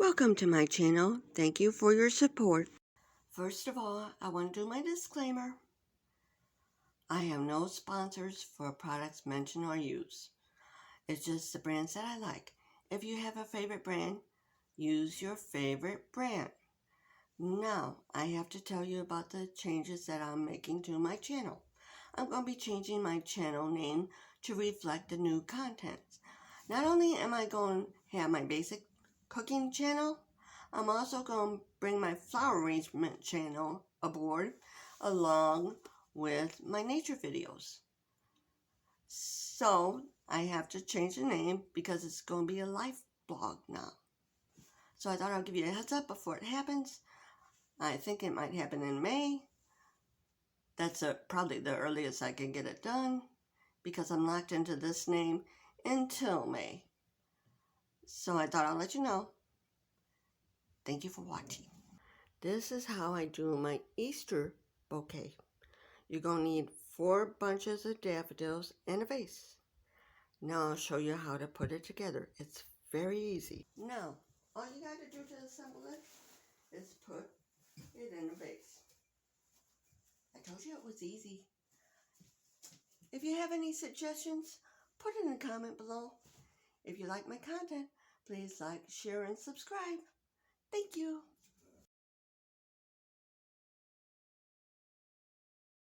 Welcome to my channel. Thank you for your support. First of all, I want to do my disclaimer. I have no sponsors for products mentioned or used. It's just the brands that I like. If you have a favorite brand, use your favorite brand. Now, I have to tell you about the changes that I'm making to my channel. I'm going to be changing my channel name to reflect the new contents. Not only am I going to have my basic cooking channel, I'm also going to bring my flower arrangement channel aboard along with my nature videos. So I have to change the name because it's going to be a life blog now. So I thought I'd give you a heads up before it happens. I think it might happen in May. That's probably the earliest I can get it done because I'm locked into this name until May. So I thought I'll let you know. Thank you for watching. This is how I do my Easter bouquet. You're going to need 4 bunches of daffodils and a vase. Now I'll show you how to put it together. It's very easy. Now, all you got to do to assemble it is put it in a vase. I told you it was easy. If you have any suggestions, put it in the comment below. If you like my content, please like, share, and subscribe. Thank you.